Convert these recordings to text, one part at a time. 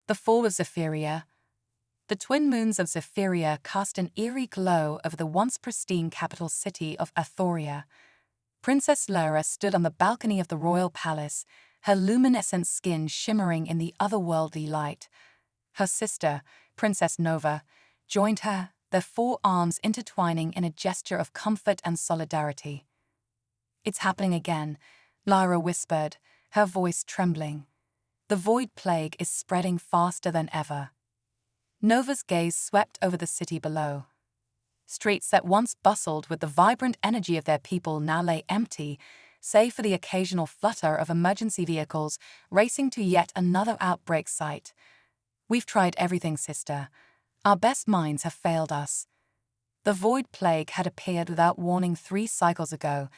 The fall of Zephyria. The twin moons of Zephyria cast an eerie glow over the once pristine capital city of Athoria. Princess Lyra stood on the balcony of the royal palace, her luminescent skin shimmering in the otherworldly light. Her sister, Princess Nova, joined her, their four arms intertwining in a gesture of comfort and solidarity. "It's happening again," Lyra whispered, her voice trembling. "The void plague is spreading faster than ever." Nova's gaze swept over the city below. Streets that once bustled with the vibrant energy of their people now lay empty, save for the occasional flutter of emergency vehicles racing to yet another outbreak site. "We've tried everything, sister. Our best minds have failed us." The void plague had appeared without warning 3 cycles ago,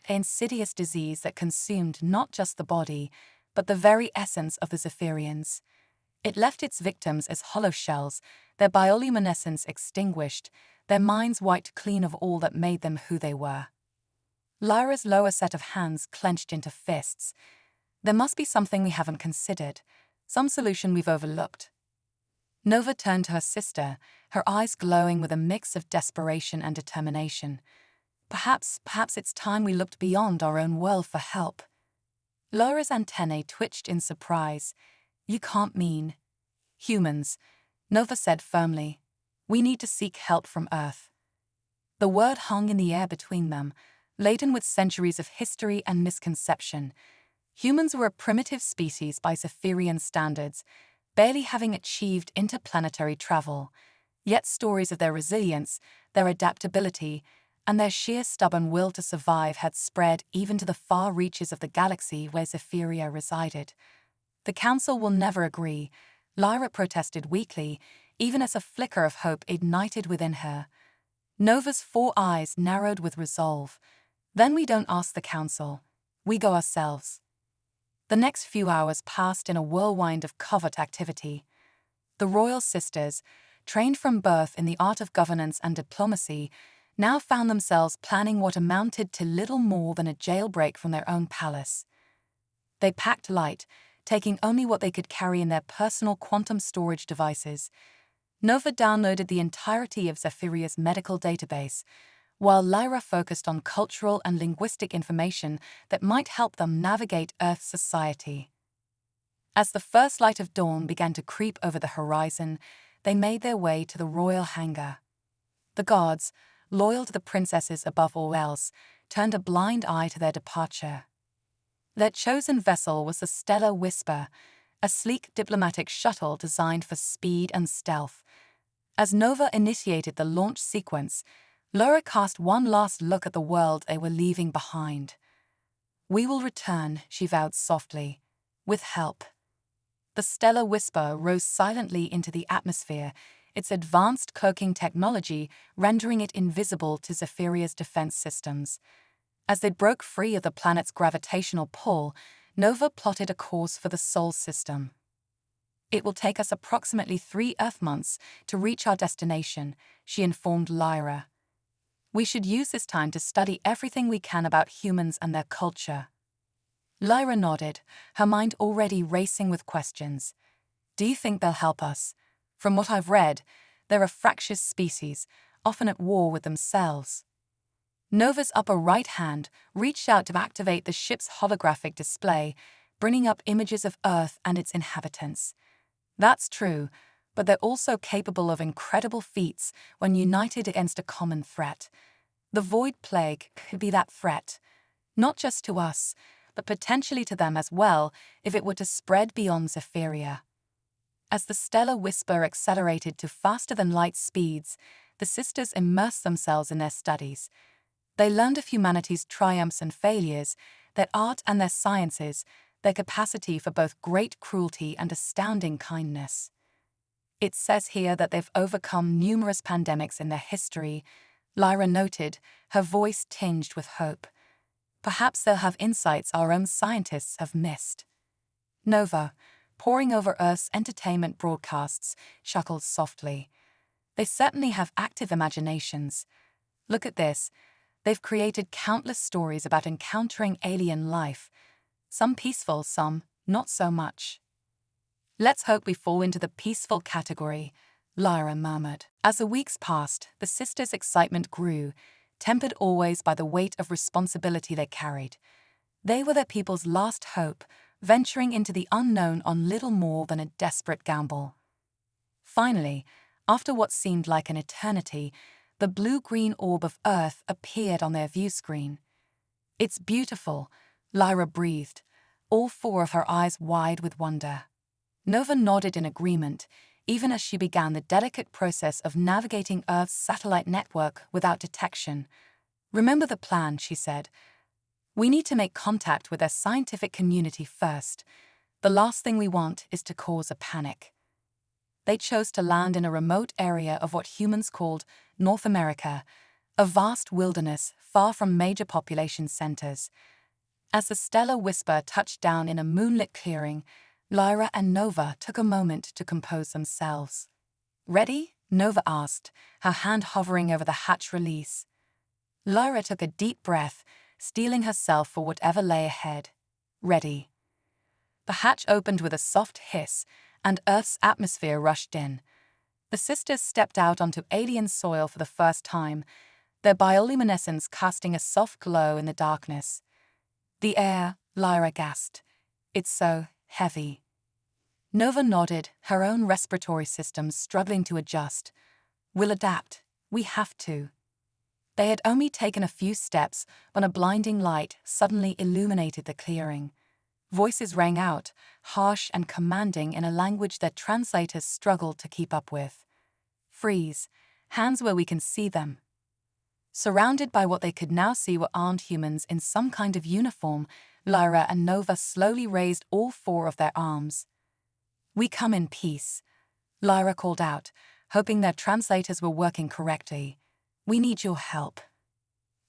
an insidious disease that consumed not just the body, but the very essence of the Zephyrians. It left its victims as hollow shells, their bioluminescence extinguished, their minds wiped clean of all that made them who they were. Lyra's lower set of hands clenched into fists. "There must be something we haven't considered, some solution we've overlooked." Nova turned to her sister, her eyes glowing with a mix of desperation and determination. Perhaps it's time we looked beyond our own world for help." Lyra's antennae twitched in surprise. "You can't mean..." "Humans," Nova said firmly. "We need to seek help from Earth." The word hung in the air between them, laden with centuries of history and misconception. Humans were a primitive species by Zephyrian standards, barely having achieved interplanetary travel. Yet stories of their resilience, their adaptability, and their sheer stubborn will to survive had spread even to the far reaches of the galaxy where Zephyria resided. "The Council will never agree," Lyra protested weakly, even as a flicker of hope ignited within her. Nova's 4 eyes narrowed with resolve. "Then we don't ask the Council. We go ourselves." The next few hours passed in a whirlwind of covert activity. The royal sisters, trained from birth in the art of governance and diplomacy, now found themselves planning what amounted to little more than a jailbreak from their own palace. They packed light, taking only what they could carry in their personal quantum storage devices. Nova downloaded the entirety of Zephyria's medical database, while Lyra focused on cultural and linguistic information that might help them navigate Earth's society. As the first light of dawn began to creep over the horizon, they made their way to the royal hangar. The guards, loyal to the princesses above all else, turned a blind eye to their departure. Their chosen vessel was the Stellar Whisper, a sleek diplomatic shuttle designed for speed and stealth. As Nova initiated the launch sequence, Lyra cast one last look at the world they were leaving behind. "We will return," she vowed softly, "with help." The Stellar Whisper rose silently into the atmosphere, its advanced cloaking technology rendering it invisible to Zephyria's defense systems. As they broke free of the planet's gravitational pull, Nova plotted a course for the Sol system. "It will take us approximately 3 Earth months to reach our destination," she informed Lyra. "We should use this time to study everything we can about humans and their culture." Lyra nodded, her mind already racing with questions. "Do you think they'll help us? From what I've read, they're a fractious species, often at war with themselves." Nova's upper right hand reached out to activate the ship's holographic display, bringing up images of Earth and its inhabitants. "That's true, but they're also capable of incredible feats when united against a common threat. The Void Plague could be that threat, not just to us, but potentially to them as well if it were to spread beyond Zephyria." As the Stellar Whisper accelerated to faster-than-light speeds, the sisters immersed themselves in their studies. They learned of humanity's triumphs and failures, their art and their sciences, their capacity for both great cruelty and astounding kindness. "It says here that they've overcome numerous pandemics in their history," Lyra noted, her voice tinged with hope. "Perhaps they'll have insights our own scientists have missed." Nova, poring over Earth's entertainment broadcasts, chuckled softly. "They certainly have active imaginations. Look at this. They've created countless stories about encountering alien life. Some peaceful, some not so much." Let's hope we fall into the peaceful category, Lyra murmured. As the weeks passed, the sisters' excitement grew, tempered always by the weight of responsibility they carried. They were their people's last hope, venturing into the unknown on little more than a desperate gamble. Finally, after what seemed like an eternity, the blue-green orb of Earth appeared on their view screen. "It's beautiful," Lyra breathed, all four of her eyes wide with wonder. Nova nodded in agreement, even as she began the delicate process of navigating Earth's satellite network without detection. "Remember the plan," she said. "We need to make contact with their scientific community first. The last thing we want is to cause a panic." They chose to land in a remote area of what humans called North America, a vast wilderness far from major population centers. As the stellar whisper touched down in a moonlit clearing, Lyra and Nova took a moment to compose themselves. "Ready?" Nova asked, her hand hovering over the hatch release. Lyra took a deep breath, steeling herself for whatever lay ahead. "Ready." The hatch opened with a soft hiss, and Earth's atmosphere rushed in. The sisters stepped out onto alien soil for the first time, their bioluminescence casting a soft glow in the darkness. "The air," Lyra gasped. "It's so heavy." Nova nodded, her own respiratory systems struggling to adjust. "We'll adapt. We have to." They had only taken a few steps when a blinding light suddenly illuminated the clearing. Voices rang out, harsh and commanding in a language that translators struggled to keep up with. "Freeze. Hands where we can see them." Surrounded by what they could now see were armed humans in some kind of uniform, Lyra and Nova slowly raised all four of their arms. "We come in peace," Lyra called out, hoping their translators were working correctly. "We need your help."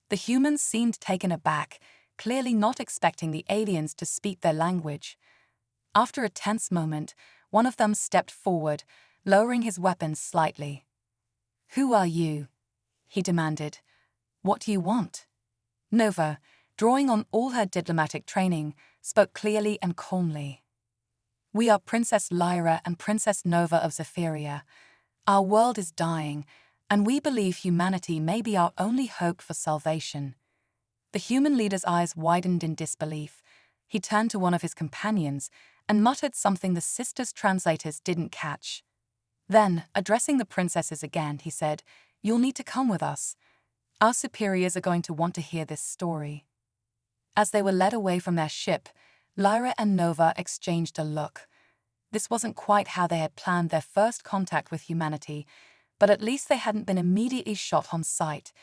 The humans seemed taken aback, clearly not expecting the aliens to speak their language. After a tense moment, one of them stepped forward, lowering his weapon slightly. "Who are you?" he demanded. "What do you want?" Nova, drawing on all her diplomatic training, spoke clearly and calmly. "We are Princess Lyra and Princess Nova of Zephyria. Our world is dying, and we believe humanity may be our only hope for salvation." The human leader's eyes widened in disbelief. He turned to one of his companions and muttered something the sisters' translators didn't catch. Then, addressing the princesses again, he said, "You'll need to come with us. Our superiors are going to want to hear this story." As they were led away from their ship, Lyra and Nova exchanged a look. This wasn't quite how they had planned their first contact with humanity, but at least they hadn't been immediately shot on sight.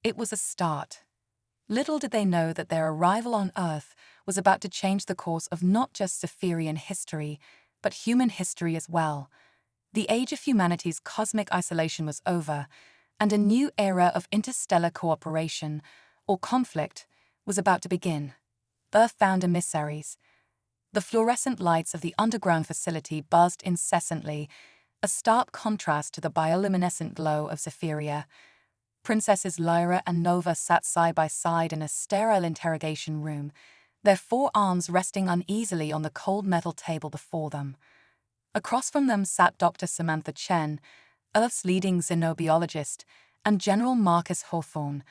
It was a start. Little did they know that their arrival on Earth was about to change the course of not just Zephyrian history, but human history as well. The age of humanity's cosmic isolation was over, and a new era of interstellar cooperation, or conflict, was about to begin. Earthbound emissaries. The fluorescent lights of the underground facility buzzed incessantly, a stark contrast to the bioluminescent glow of Zephyria. Princesses Lyra and Nova sat side by side in a sterile interrogation room, their forearms resting uneasily on the cold metal table before them. Across from them sat Dr. Samantha Chen, Earth's leading xenobiologist, and General Marcus Hawthorne,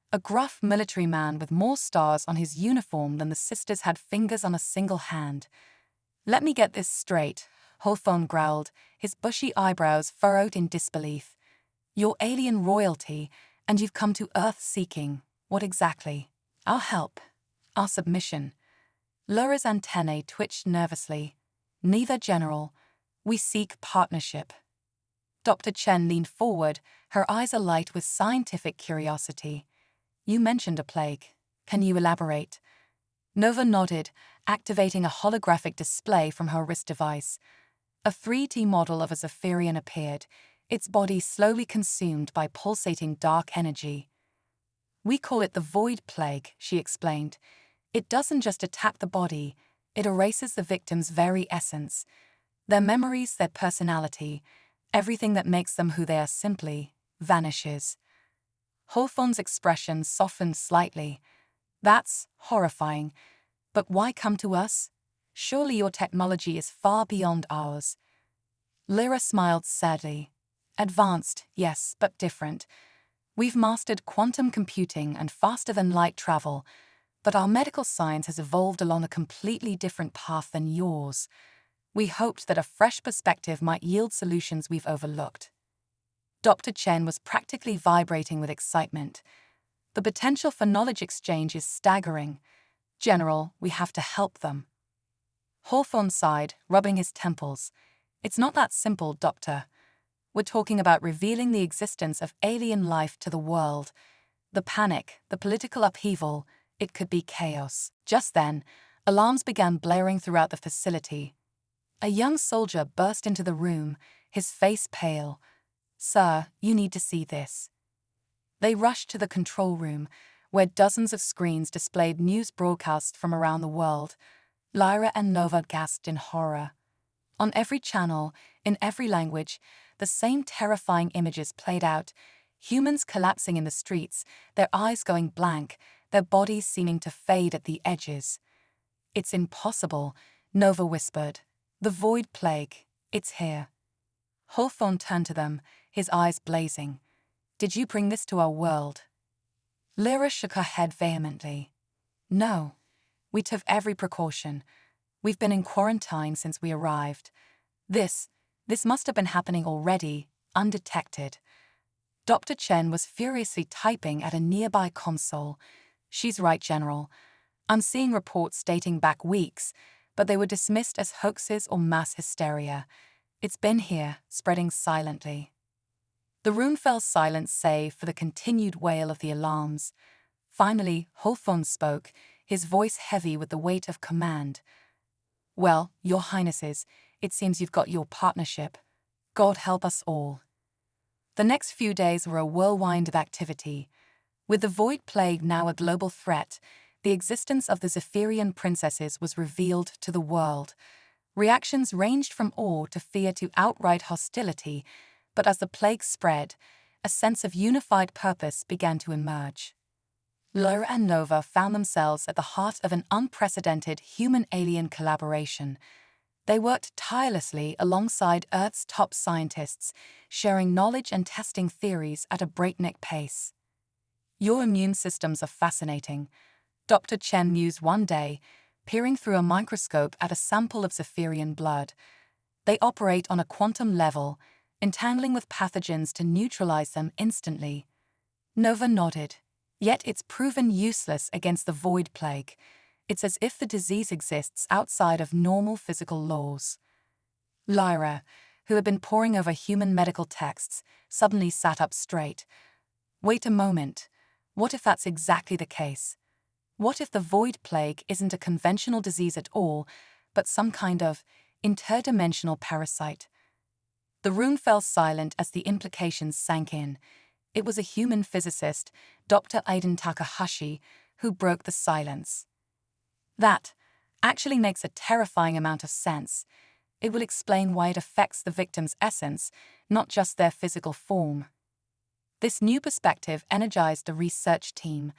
a gruff military man with more stars on his uniform than the sisters had fingers on a single hand. "Let me get this straight," Hawthorne growled, his bushy eyebrows furrowed in disbelief. "You're alien royalty, and you've come to Earth seeking. What exactly?" "Our help. Our submission." Lyra's antennae twitched nervously. "Neither, General. We seek partnership." Dr. Chen leaned forward, her eyes alight with scientific curiosity. "You mentioned a plague. Can you elaborate?" Nova nodded, activating a holographic display from her wrist device. A 3D model of a Zephyrian appeared, its body slowly consumed by pulsating dark energy. "We call it the Void Plague," she explained. "It doesn't just attack the body, it erases the victim's very essence. Their memories, their personality, everything that makes them who they are simply vanishes." Hawthorne's expression softened slightly. "That's horrifying. But why come to us?" Surely your technology is far beyond ours. Lyra smiled sadly. Advanced, yes, but different. We've mastered quantum computing and faster-than-light travel, but our medical science has evolved along a completely different path than yours. We hoped that a fresh perspective might yield solutions we've overlooked. Dr. Chen was practically vibrating with excitement. The potential for knowledge exchange is staggering. General, we have to help them. Hawthorne sighed, rubbing his temples. It's not that simple, Doctor. We're talking about revealing the existence of alien life to the world. The panic, the political upheaval, it could be chaos. Just then, alarms began blaring throughout the facility. A young soldier burst into the room, his face pale. Sir, you need to see this. They rushed to the control room, where dozens of screens displayed news broadcasts from around the world. Lyra and Nova gasped in horror. On every channel, in every language, the same terrifying images played out: humans collapsing in the streets, their eyes going blank, their bodies seeming to fade at the edges. It's impossible, Nova whispered. The Void Plague, it's here. Hawthorne turned to them, his eyes blazing. Did you bring this to our world? Lyra shook her head vehemently. No. We took every precaution. We've been in quarantine since we arrived. This must have been happening already, undetected. Dr. Chen was furiously typing at a nearby console. She's right, General. I'm seeing reports dating back weeks, but they were dismissed as hoaxes or mass hysteria. It's been here, spreading silently. The room fell silent save for the continued wail of the alarms. Finally, Hawthorne spoke, his voice heavy with the weight of command. Well, Your Highnesses, it seems you've got your partnership. God help us all. The next few days were a whirlwind of activity. With the Void Plague now a global threat, the existence of the Zephyrian princesses was revealed to the world. Reactions ranged from awe to fear to outright hostility, but as the plague spread, a sense of unified purpose began to emerge. Lyra and Nova found themselves at the heart of an unprecedented human-alien collaboration. They worked tirelessly alongside Earth's top scientists, sharing knowledge and testing theories at a breakneck pace. Your immune systems are fascinating, Dr. Chen mused one day, peering through a microscope at a sample of Zephyrian blood. They operate on a quantum level, entangling with pathogens to neutralize them instantly. Nova nodded. Yet it's proven useless against the Void Plague. It's as if the disease exists outside of normal physical laws. Lyra, who had been poring over human medical texts, suddenly sat up straight. Wait a moment. What if that's exactly the case? What if the Void Plague isn't a conventional disease at all, but some kind of interdimensional parasite? The room fell silent as the implications sank in. It was a human physicist, Dr. Aiden Takahashi, who broke the silence. That actually makes a terrifying amount of sense. It will explain why it affects the victim's essence, not just their physical form. This new perspective energized the research team.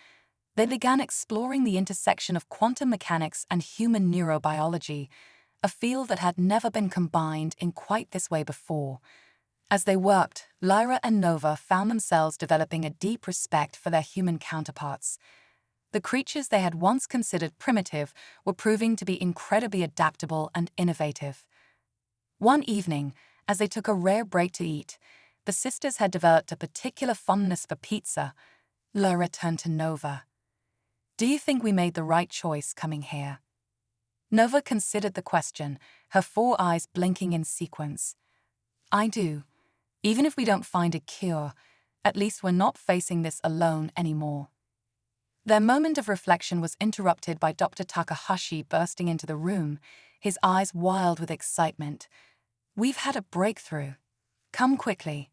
They began exploring the intersection of quantum mechanics and human neurobiology, a field that had never been combined in quite this way before. As they worked, Lyra and Nova found themselves developing a deep respect for their human counterparts. The creatures they had once considered primitive were proving to be incredibly adaptable and innovative. One evening, as they took a rare break to eat, the sisters had developed a particular fondness for pizza. Lyra turned to Nova. Do you think we made the right choice coming here? Nova considered the question, her 4 eyes blinking in sequence. I do. Even if we don't find a cure, at least we're not facing this alone anymore. Their moment of reflection was interrupted by Dr. Takahashi bursting into the room, his eyes wild with excitement. We've had a breakthrough. Come quickly.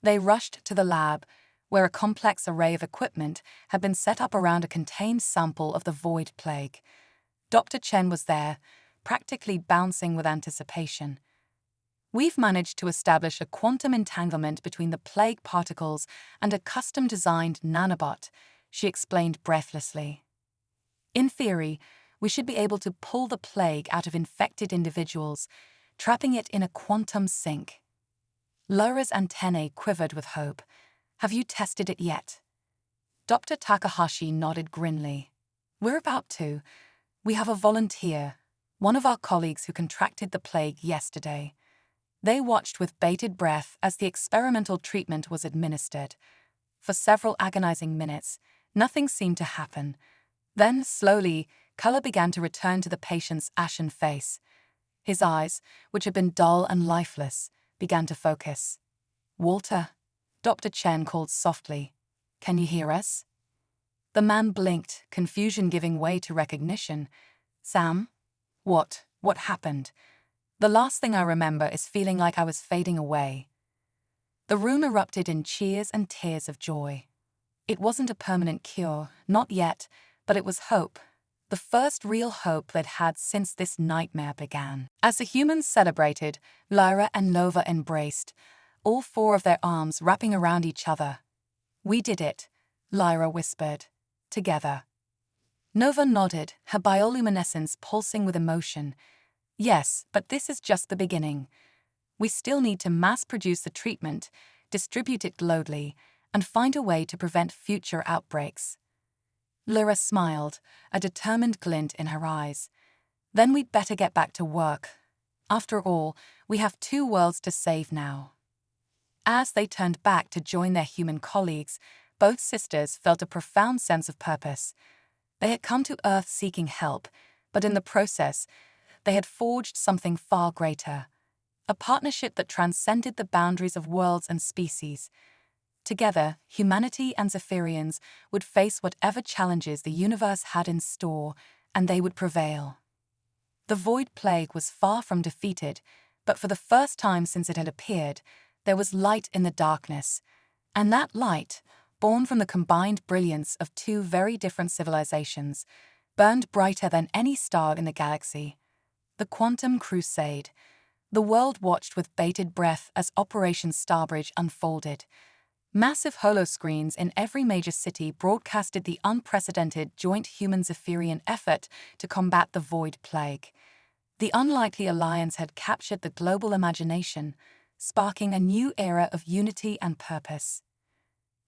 They rushed to the lab, where a complex array of equipment had been set up around a contained sample of the Void Plague. Dr. Chen was there, practically bouncing with anticipation. We've managed to establish a quantum entanglement between the plague particles and a custom-designed nanobot, she explained breathlessly. In theory, we should be able to pull the plague out of infected individuals, trapping it in a quantum sink. Laura's antennae quivered with hope. Have you tested it yet? Dr. Takahashi nodded grimly. We're about to. We have a volunteer, one of our colleagues who contracted the plague yesterday. They watched with bated breath as the experimental treatment was administered. For several agonizing minutes, nothing seemed to happen. Then, slowly, color began to return to the patient's ashen face. His eyes, which had been dull and lifeless, began to focus. Walter, Dr. Chen called softly. Can you hear us? The man blinked, confusion giving way to recognition. Sam? What happened? The last thing I remember is feeling like I was fading away. The room erupted in cheers and tears of joy. It wasn't a permanent cure, not yet, but it was hope. The first real hope they'd had since this nightmare began. As the humans celebrated, Lyra and Nova embraced, all four of their arms wrapping around each other. We did it, Lyra whispered. Together. Nova nodded, her bioluminescence pulsing with emotion. Yes, but this is just the beginning. We still need to mass-produce the treatment, distribute it globally, and find a way to prevent future outbreaks. Lyra smiled, a determined glint in her eyes. Then we'd better get back to work. After all, we have 2 worlds to save now. As they turned back to join their human colleagues, both sisters felt a profound sense of purpose. They had come to Earth seeking help, but in the process, they had forged something far greater. A partnership that transcended the boundaries of worlds and species. Together, humanity and Zephyrians would face whatever challenges the universe had in store, and they would prevail. The Void Plague was far from defeated, but for the first time since it had appeared, there was light in the darkness. And that light, born from the combined brilliance of 2 very different civilizations, burned brighter than any star in the galaxy. The Quantum Crusade. The world watched with bated breath as Operation Starbridge unfolded. Massive holoscreens in every major city broadcasted the unprecedented joint human-Zephyrian effort to combat the Void Plague. The unlikely alliance had captured the global imagination, sparking a new era of unity and purpose.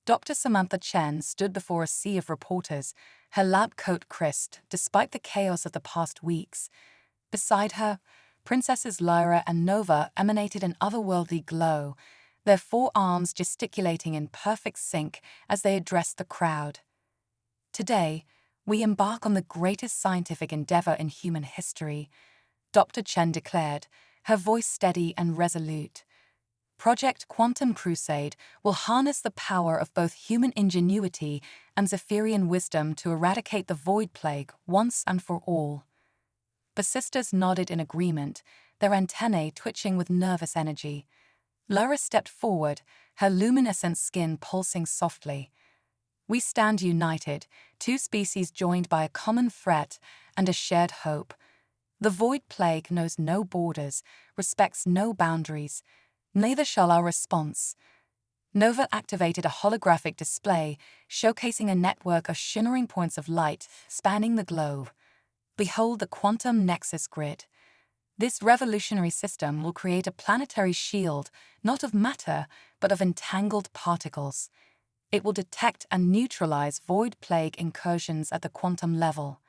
Dr. Samantha Chen stood before a sea of reporters, her lab coat crisped despite the chaos of the past weeks. Beside her, Princesses Lyra and Nova emanated an otherworldly glow, their 4 arms gesticulating in perfect sync as they addressed the crowd. Today, we embark on the greatest scientific endeavor in human history, Dr. Chen declared, her voice steady and resolute. Project Quantum Crusade will harness the power of both human ingenuity and Zephyrian wisdom to eradicate the Void Plague once and for all. The sisters nodded in agreement, their antennae twitching with nervous energy. Lyra stepped forward, her luminescent skin pulsing softly. We stand united, 2 species joined by a common threat and a shared hope. The Void Plague knows no borders, respects no boundaries. Neither shall our response. Nova activated a holographic display, showcasing a network of shimmering points of light spanning the globe. Behold the Quantum Nexus Grid. This revolutionary system will create a planetary shield, not of matter, but of entangled particles. It will detect and neutralize Void Plague incursions at the quantum level.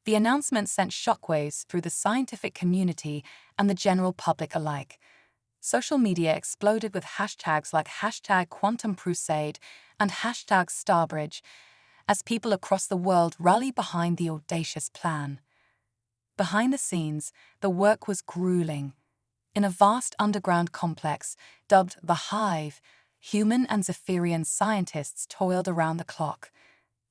The announcement sent shockwaves through the scientific community and the general public alike. Social media exploded with hashtags like #QuantumCrusade and #Starbridge as people across the world rallied behind the audacious plan. Behind the scenes, the work was grueling. In a vast underground complex, dubbed the Hive, human and Zephyrian scientists toiled around the clock.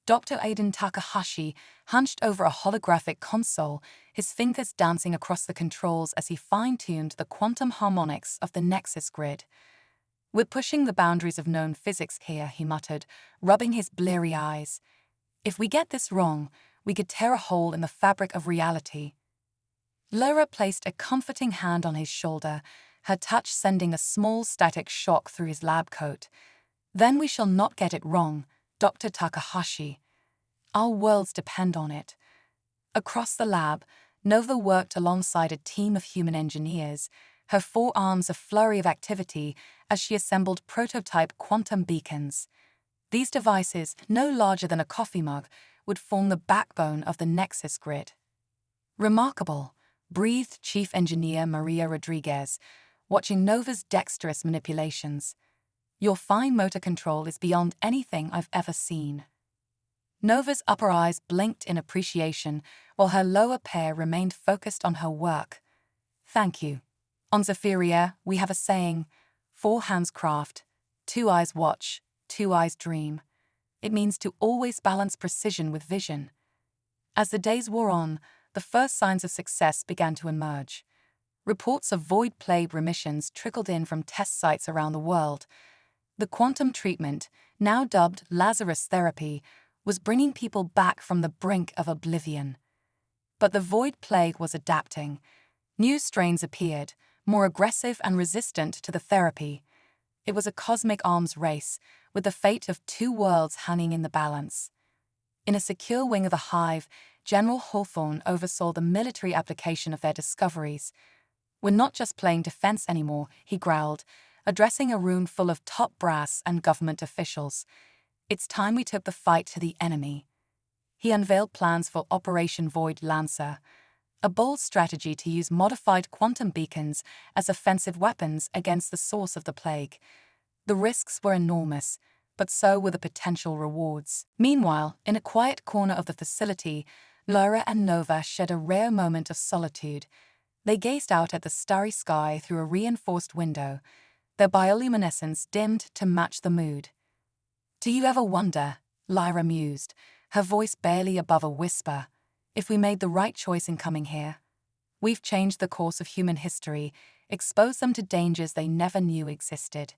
Dr. Aiden Takahashi hunched over a holographic console, his fingers dancing across the controls as he fine-tuned the quantum harmonics of the Nexus Grid. "We're pushing the boundaries of known physics here," he muttered, rubbing his bleary eyes. "If we get this wrong, we could tear a hole in the fabric of reality." Lyra placed a comforting hand on his shoulder, her touch sending a small static shock through his lab coat. "Then we shall not get it wrong, Dr. Takahashi. Our worlds depend on it. Across the lab, Nova worked alongside a team of human engineers, her forearms a flurry of activity as she assembled prototype quantum beacons. These devices, no larger than a coffee mug, would form the backbone of the Nexus grid. Remarkable, breathed Chief Engineer Maria Rodriguez, watching Nova's dexterous manipulations. Your fine motor control is beyond anything I've ever seen. Nova's upper eyes blinked in appreciation, while her lower pair remained focused on her work. Thank you. On Zephyria, we have a saying, 4 hands craft, 2 eyes watch, 2 eyes dream. It means to always balance precision with vision. As the days wore on, the first signs of success began to emerge. Reports of void plague remissions trickled in from test sites around the world. The quantum treatment, now dubbed Lazarus therapy, was bringing people back from the brink of oblivion. But the void plague was adapting. New strains appeared, more aggressive and resistant to the therapy. It was a cosmic arms race, with the fate of 2 worlds hanging in the balance. In a secure wing of the hive, General Hawthorne oversaw the military application of their discoveries. "We're not just playing defense anymore," he growled, addressing a room full of top brass and government officials. "It's time we took the fight to the enemy." He unveiled plans for Operation Void Lancer, a bold strategy to use modified quantum beacons as offensive weapons against the source of the plague. The risks were enormous, but so were the potential rewards. Meanwhile, in a quiet corner of the facility, Lyra and Nova shared a rare moment of solitude. They gazed out at the starry sky through a reinforced window, their bioluminescence dimmed to match the mood. "Do you ever wonder," Lyra mused, her voice barely above a whisper, "if we made the right choice in coming here? We've changed the course of human history, exposed them to dangers they never knew existed."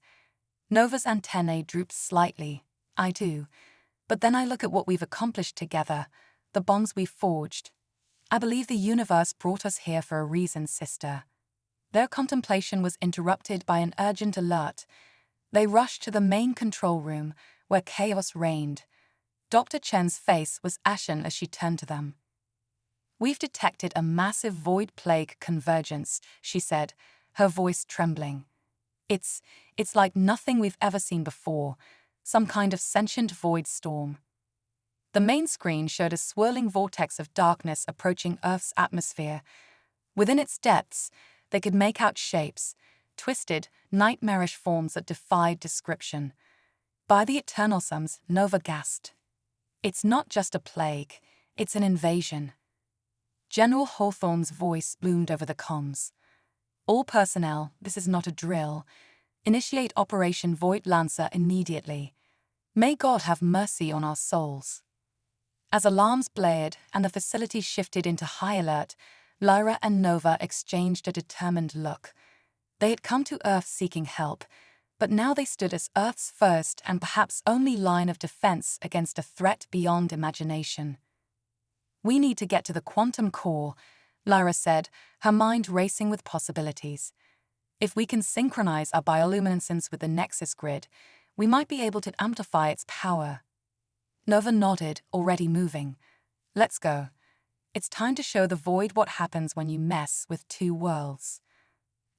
Nova's antennae drooped slightly. "I do. But then I look at what we've accomplished together, the bonds we've forged. I believe the universe brought us here for a reason, sister." Their contemplation was interrupted by an urgent alert. They rushed to the main control room, where chaos reigned. Dr. Chen's face was ashen as she turned to them. "We've detected a massive void plague convergence," she said, her voice trembling. It's like nothing we've ever seen before, some kind of sentient void storm." The main screen showed a swirling vortex of darkness approaching Earth's atmosphere. Within its depths, they could make out shapes, twisted, nightmarish forms that defied description. "By the eternal sums," Nova gasped. "It's not just a plague, it's an invasion." General Hawthorne's voice boomed over the comms. "All personnel, this is not a drill. Initiate Operation Void Lancer immediately. May God have mercy on our souls." As alarms blared and the facility shifted into high alert, Lyra and Nova exchanged a determined look. They had come to Earth seeking help, but now they stood as Earth's first and perhaps only line of defense against a threat beyond imagination. "We need to get to the quantum core," Lyra said, her mind racing with possibilities. "If we can synchronize our bioluminescence with the Nexus grid, we might be able to amplify its power." Nova nodded, already moving. "Let's go. It's time to show the void what happens when you mess with 2 worlds."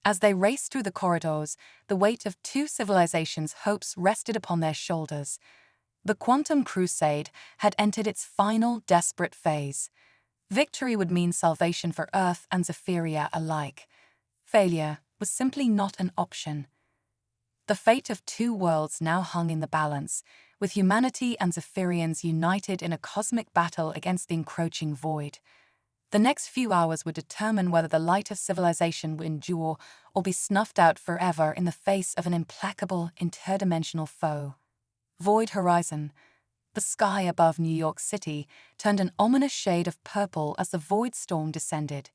As they raced through the corridors, the weight of 2 civilizations' hopes rested upon their shoulders. The quantum crusade had entered its final, desperate phase. Victory would mean salvation for Earth and Zephyria alike. Failure was simply not an option. The fate of 2 worlds now hung in the balance, with humanity and Zephyrians united in a cosmic battle against the encroaching void. The next few hours would determine whether the light of civilization would endure or be snuffed out forever in the face of an implacable, interdimensional foe. Void horizon. The sky above New York City turned an ominous shade of purple as the void storm descended.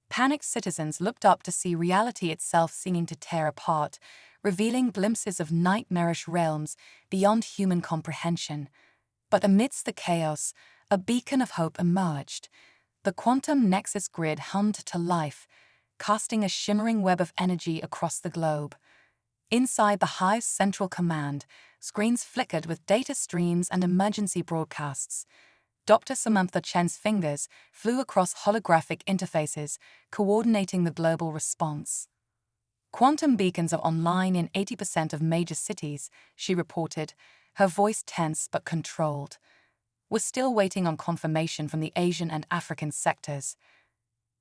Panicked citizens looked up to see reality itself seeming to tear apart, revealing glimpses of nightmarish realms beyond human comprehension. But amidst the chaos, a beacon of hope emerged. The quantum nexus grid hummed to life, casting a shimmering web of energy across the globe. Inside the hive's central command, screens flickered with data streams and emergency broadcasts. Dr. Samantha Chen's fingers flew across holographic interfaces, coordinating the global response. Quantum beacons are online in 80% of major cities, she reported, her voice tense but controlled. We're still waiting on confirmation from the Asian and African sectors.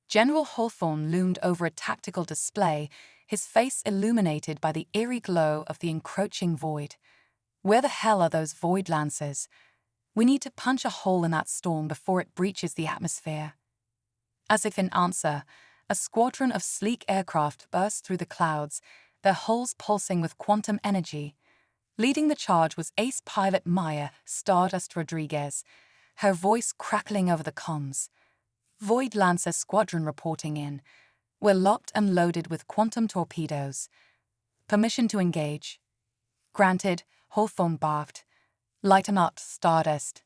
General Hawthorne loomed over a tactical display, his face illuminated by the eerie glow of the encroaching void. Where the hell are those void lancers? We need to punch a hole in that storm before it breaches the atmosphere. As if in answer, a squadron of sleek aircraft burst through the clouds, their hulls pulsing with quantum energy. Leading the charge was ace pilot Maya Stardust Rodriguez, her voice crackling over the comms. Void Lancer Squadron reporting in. We're locked and loaded with quantum torpedoes. Permission to engage. Granted, Hawthorne barked. Light 'em up, Stardust.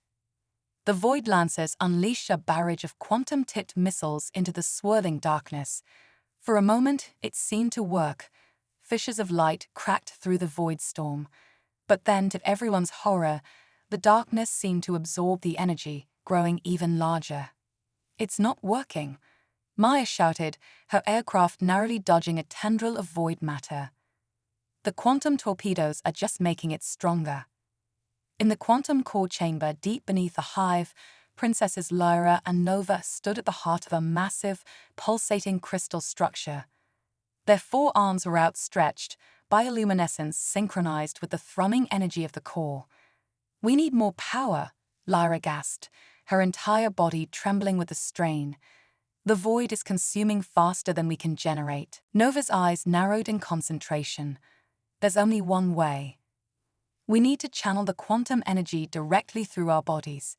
The Void Lancers unleashed a barrage of quantum-tipped missiles into the swirling darkness. For a moment, it seemed to work. Fissures of light cracked through the void storm. But then, to everyone's horror, the darkness seemed to absorb the energy, growing even larger. It's not working, Maya shouted, her aircraft narrowly dodging a tendril of void matter. The quantum torpedoes are just making it stronger. In the quantum core chamber deep beneath the hive, Princesses Lyra and Nova stood at the heart of a massive, pulsating crystal structure. Their forearms were outstretched, bioluminescence synchronized with the thrumming energy of the core. We need more power, Lyra gasped, her entire body trembling with the strain. The void is consuming faster than we can generate. Nova's eyes narrowed in concentration. There's only one way. We need to channel the quantum energy directly through our bodies.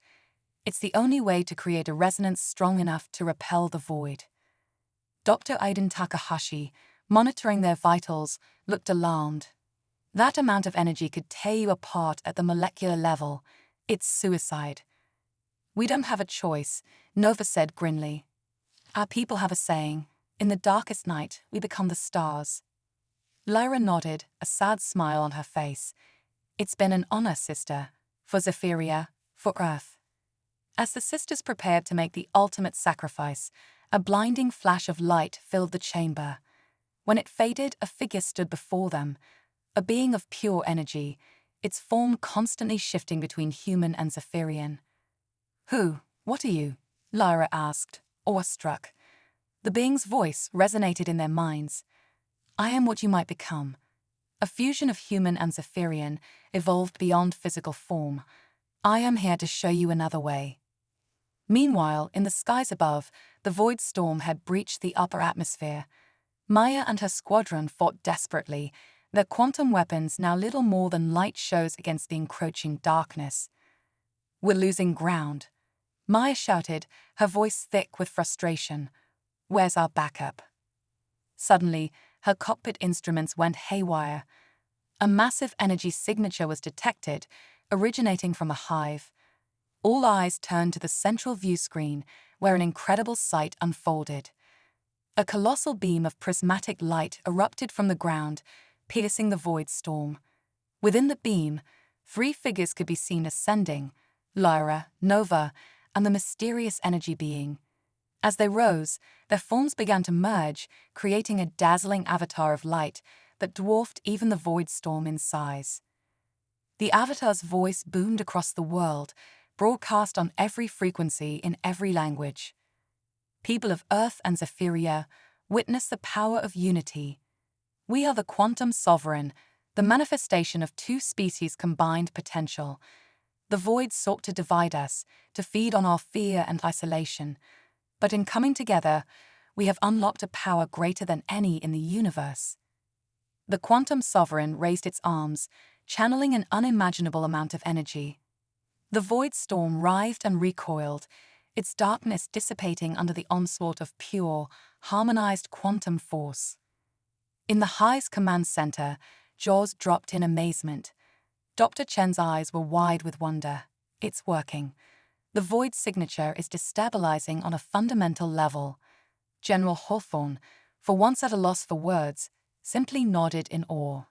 It's the only way to create a resonance strong enough to repel the void. Dr. Aiden Takahashi, monitoring their vitals, looked alarmed. That amount of energy could tear you apart at the molecular level. It's suicide. We don't have a choice, Nova said grimly. Our people have a saying, in the darkest night, we become the stars. Lyra nodded, a sad smile on her face. It's been an honor, sister, for Zephyria, for Earth. As the sisters prepared to make the ultimate sacrifice, a blinding flash of light filled the chamber. When it faded, a figure stood before them, a being of pure energy, its form constantly shifting between human and Zephyrian. Who? What are you? Lyra asked, awestruck. The being's voice resonated in their minds. I am what you might become. A fusion of human and Zephyrian, evolved beyond physical form. I am here to show you another way. Meanwhile, in the skies above, the void storm had breached the upper atmosphere. Maya and her squadron fought desperately, their quantum weapons now little more than light shows against the encroaching darkness. We're losing ground, Maya shouted, her voice thick with frustration. Where's our backup? Suddenly, her cockpit instruments went haywire. A massive energy signature was detected, originating from the hive. All eyes turned to the central view screen, where an incredible sight unfolded. A colossal beam of prismatic light erupted from the ground, piercing the void storm. Within the beam, 3 figures could be seen ascending: Lyra, Nova, and the mysterious energy being. As they rose, their forms began to merge, creating a dazzling avatar of light that dwarfed even the void storm in size. The avatar's voice boomed across the world, broadcast on every frequency in every language. People of Earth and Zephyria, witness the power of unity. We are the quantum sovereign, the manifestation of 2 species' combined potential. The void sought to divide us, to feed on our fear and isolation. But in coming together, we have unlocked a power greater than any in the universe. The quantum sovereign raised its arms, channeling an unimaginable amount of energy. The void storm writhed and recoiled, its darkness dissipating under the onslaught of pure, harmonized quantum force. In the hive's command center, jaws dropped in amazement. Dr. Chen's eyes were wide with wonder. It's working. The void signature is destabilizing on a fundamental level. General Hawthorne, for once at a loss for words, simply nodded in awe.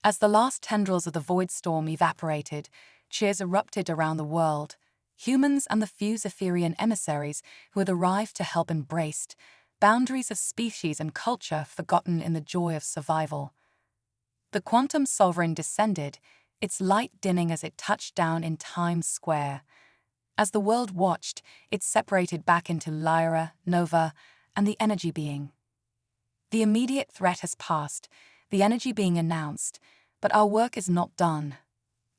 As the last tendrils of the void storm evaporated, cheers erupted around the world. humans and the few Zephyrian emissaries who had arrived to help embraced boundaries of species and culture forgotten in the joy of survival. The quantum sovereign descended, its light dimming as it touched down in Times Square. As the world watched, it separated back into Lyra, Nova, and the energy being. The immediate threat has passed, the energy being announced, but our work is not done.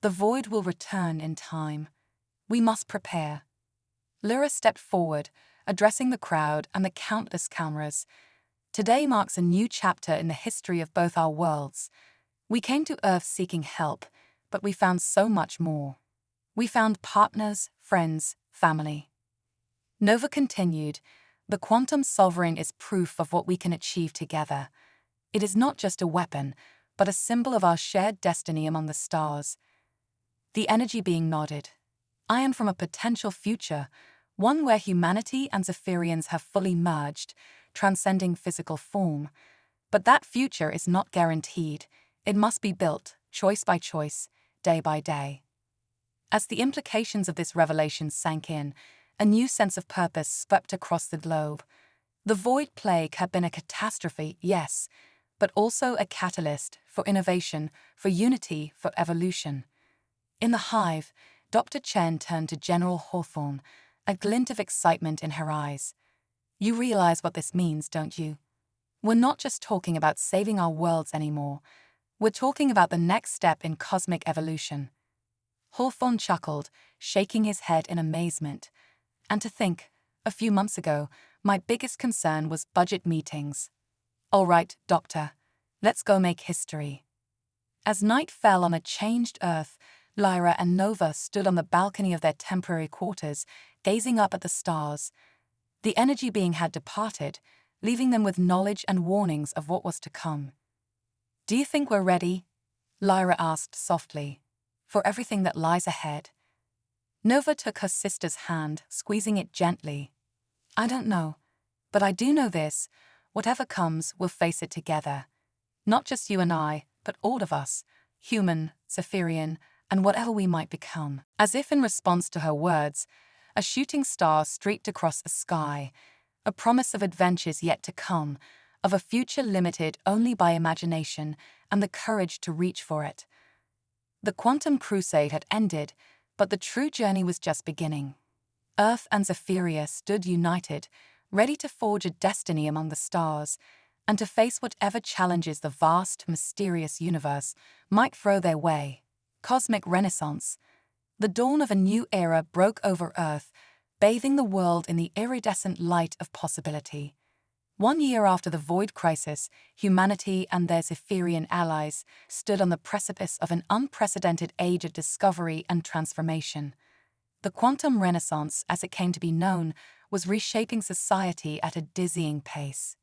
The void will return in time. We must prepare. Lyra stepped forward, addressing the crowd and the countless cameras. Today marks a new chapter in the history of both our worlds. We came to Earth seeking help, but we found so much more. We found partners, friends, family. Nova continued, the quantum sovereign is proof of what we can achieve together. It is not just a weapon, but a symbol of our shared destiny among the stars. The energy being nodded. I am from a potential future, one where humanity and Zephyrians have fully merged, transcending physical form. But that future is not guaranteed. It must be built, choice by choice, day by day. As the implications of this revelation sank in, a new sense of purpose swept across the globe. The Void Plague had been a catastrophe, yes, but also a catalyst for innovation, for unity, for evolution. In the hive, Dr. Chen turned to General Hawthorne, a glint of excitement in her eyes. You realize what this means, don't you? We're not just talking about saving our worlds anymore. We're talking about the next step in cosmic evolution. Hawthorne chuckled, shaking his head in amazement. And to think, a few months ago, my biggest concern was budget meetings. All right, Doctor, let's go make history. As night fell on a changed Earth, Lyra and Nova stood on the balcony of their temporary quarters, gazing up at the stars. The energy being had departed, leaving them with knowledge and warnings of what was to come. Do you think we're ready? Lyra asked softly. For everything that lies ahead. Nova took her sister's hand, squeezing it gently. I don't know, but I do know this. Whatever comes, we'll face it together. Not just you and I, but all of us, human, Zephyrian, and whatever we might become. As if in response to her words, a shooting star streaked across the sky, a promise of adventures yet to come, of a future limited only by imagination and the courage to reach for it. The quantum crusade had ended, but the true journey was just beginning. Earth and Zephyria stood united, ready to forge a destiny among the stars, and to face whatever challenges the vast, mysterious universe might throw their way. Cosmic Renaissance. The dawn of a new era broke over Earth, bathing the world in the iridescent light of possibility. 1 year after the Void Crisis, humanity and their Zephyrian allies stood on the precipice of an unprecedented age of discovery and transformation. The Quantum Renaissance, as it came to be known, was reshaping society at a dizzying pace.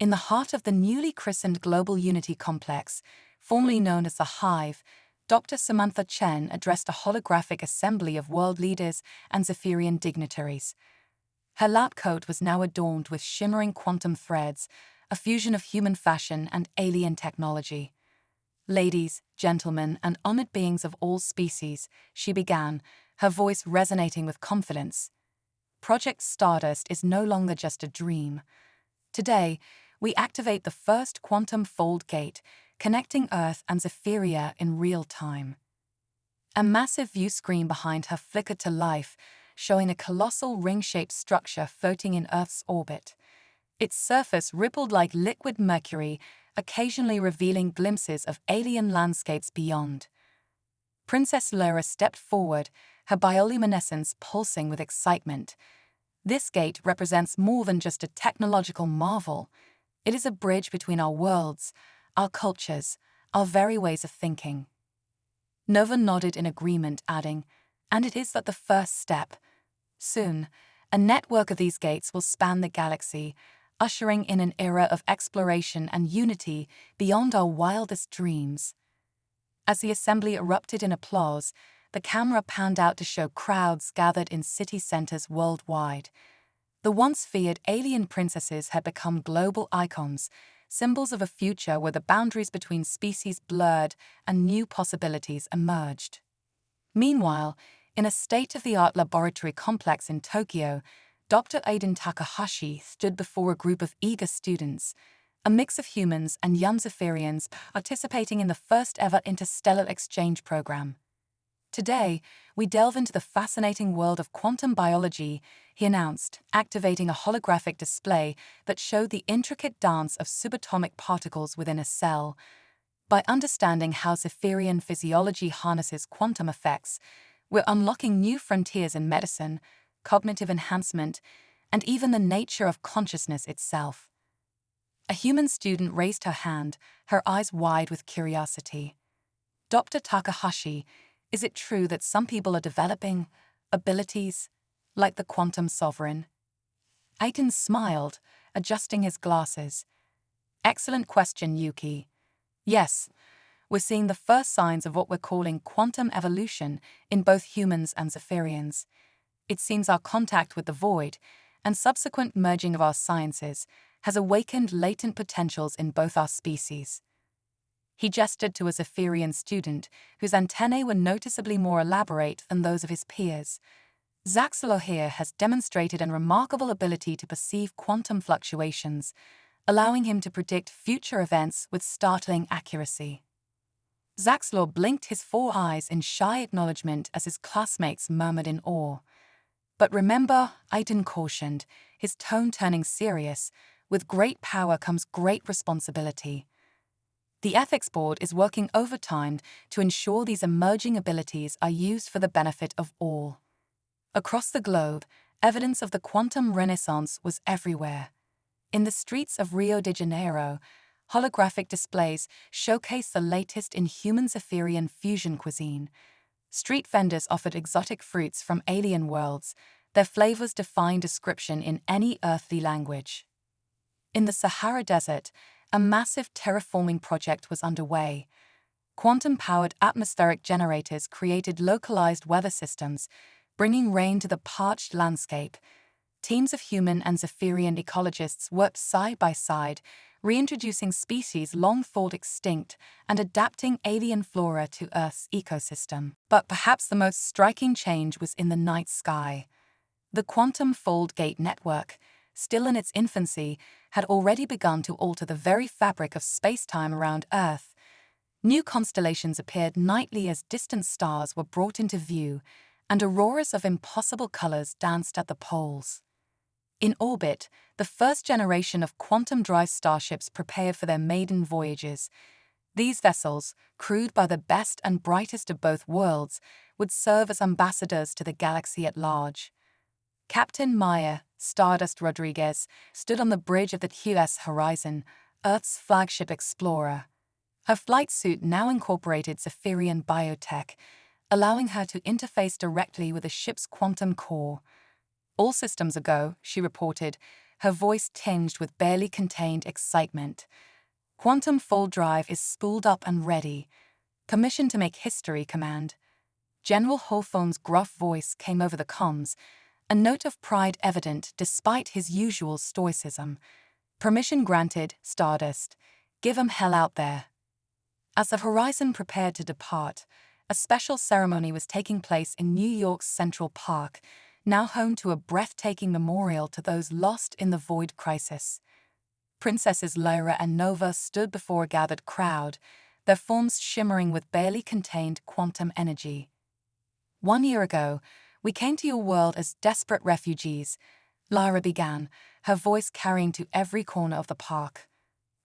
In the heart of the newly christened Global Unity Complex, formerly known as the Hive, Dr. Samantha Chen addressed a holographic assembly of world leaders and Zephyrian dignitaries. Her lab coat was now adorned with shimmering quantum threads, a fusion of human fashion and alien technology. Ladies, gentlemen, and honored beings of all species, she began, her voice resonating with confidence. Project Stardust is no longer just a dream. Today, we activate the first quantum fold gate, connecting Earth and Zephyria in real time. A massive view screen behind her flickered to life, showing a colossal ring-shaped structure floating in Earth's orbit. Its surface rippled like liquid mercury, occasionally revealing glimpses of alien landscapes beyond. Princess Lyra stepped forward, her bioluminescence pulsing with excitement. This gate represents more than just a technological marvel. It is a bridge between our worlds, our cultures, our very ways of thinking. Nova nodded in agreement, adding, and it is but the first step. Soon, a network of these gates will span the galaxy, ushering in an era of exploration and unity beyond our wildest dreams. As the assembly erupted in applause, the camera panned out to show crowds gathered in city centers worldwide. The once feared alien princesses had become global icons, symbols of a future where the boundaries between species blurred and new possibilities emerged. Meanwhile, In a state-of-the-art laboratory complex in Tokyo, Dr. Aiden Takahashi stood before a group of eager students, a mix of humans and young Zephyrians participating in the first-ever interstellar exchange program. Today, we delve into the fascinating world of quantum biology, he announced, activating a holographic display that showed the intricate dance of subatomic particles within a cell. By understanding how Zephyrian physiology harnesses quantum effects, we're unlocking new frontiers in medicine, cognitive enhancement, and even the nature of consciousness itself. A human student raised her hand, her eyes wide with curiosity. Dr. Takahashi, is it true that some people are developing abilities like the quantum sovereign? Aiden smiled, adjusting his glasses. Excellent question, Yuki. Yes, we're seeing the first signs of what we're calling quantum evolution in both humans and Zephyrians. It seems our contact with the void and subsequent merging of our sciences has awakened latent potentials in both our species. He gestured to a Zephyrian student whose antennae were noticeably more elaborate than those of his peers. Zaxelor here has demonstrated a remarkable ability to perceive quantum fluctuations, allowing him to predict future events with startling accuracy. Zaxelor blinked his 4 eyes in shy acknowledgement as his classmates murmured in awe. But remember, Aiden cautioned, his tone turning serious, with great power comes great responsibility. The ethics board is working overtime to ensure these emerging abilities are used for the benefit of all. Across the globe, evidence of the quantum renaissance was everywhere. In the streets of Rio de Janeiro, holographic displays showcased the latest in human Zephyrian fusion cuisine. Street vendors offered exotic fruits from alien worlds, their flavors defying description in any earthly language. In the Sahara Desert, a massive terraforming project was underway. Quantum-powered atmospheric generators created localized weather systems, bringing rain to the parched landscape. Teams of human and Zephyrian ecologists worked side by side, reintroducing species long thought extinct and adapting alien flora to Earth's ecosystem. But perhaps the most striking change was in the night sky. The quantum fold gate network, still in its infancy, had already begun to alter the very fabric of space-time around Earth. New constellations appeared nightly as distant stars were brought into view, and auroras of impossible colors danced at the poles. In orbit, the first generation of quantum-drive starships prepared for their maiden voyages. These vessels, crewed by the best and brightest of both worlds, would serve as ambassadors to the galaxy at large. Captain Maya Stardust Rodriguez stood on the bridge of the QS Horizon, Earth's flagship explorer. Her flight suit now incorporated Zephyrian biotech, allowing her to interface directly with the ship's quantum core. All systems a go, she reported, her voice tinged with barely contained excitement. Quantum fold drive is spooled up and ready. Commissioned to make history, Command. General Hawthorne's gruff voice came over the comms, a note of pride evident despite his usual stoicism. Permission granted, Stardust. Give 'em hell out there. As the Horizon prepared to depart, a special ceremony was taking place in New York's Central Park, now home to a breathtaking memorial to those lost in the Void Crisis. Princesses Lyra and Nova stood before a gathered crowd, their forms shimmering with barely contained quantum energy. 1 year ago, we came to your world as desperate refugees, Lyra began, her voice carrying to every corner of the park.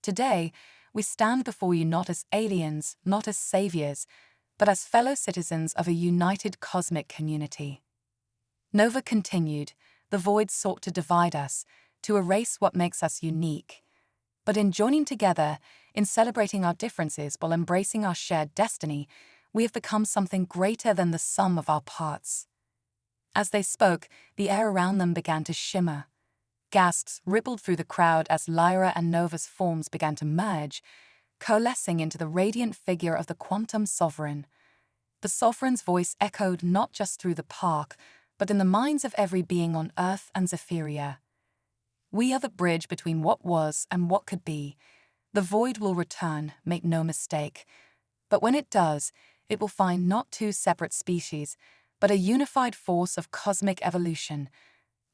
Today, we stand before you not as aliens, not as saviors, but as fellow citizens of a united cosmic community. Nova continued, the void sought to divide us, to erase what makes us unique. But in joining together, in celebrating our differences while embracing our shared destiny, we have become something greater than the sum of our parts. As they spoke, the air around them began to shimmer. Gasps rippled through the crowd as Lyra and Nova's forms began to merge, coalescing into the radiant figure of the quantum sovereign. The sovereign's voice echoed not just through the park, but in the minds of every being on Earth and Zephyria. We are the bridge between what was and what could be. The void will return, make no mistake. But when it does, it will find not 2 separate species, but a unified force of cosmic evolution.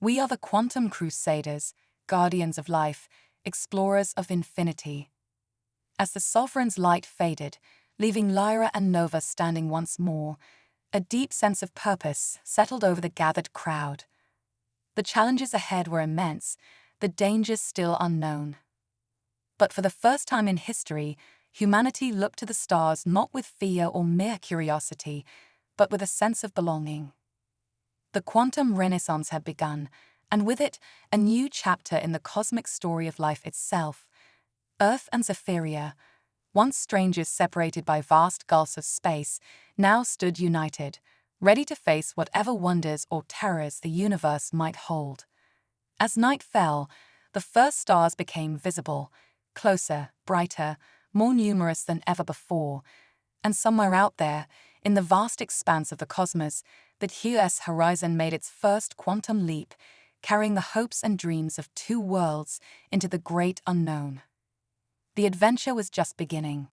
We are the quantum crusaders, guardians of life, explorers of infinity. As the Sovereign's light faded, leaving Lyra and Nova standing once more, a deep sense of purpose settled over the gathered crowd. The challenges ahead were immense, the dangers still unknown. But for the first time in history, humanity looked to the stars not with fear or mere curiosity, but with a sense of belonging. The quantum renaissance had begun, and with it, a new chapter in the cosmic story of life itself. Earth and Zephyria, once strangers separated by vast gulfs of space, now stood united, ready to face whatever wonders or terrors the universe might hold. As night fell, the first stars became visible, closer, brighter, more numerous than ever before, and somewhere out there, in the vast expanse of the cosmos, the TUS horizon made its first quantum leap, carrying the hopes and dreams of two worlds into the great unknown. The adventure was just beginning.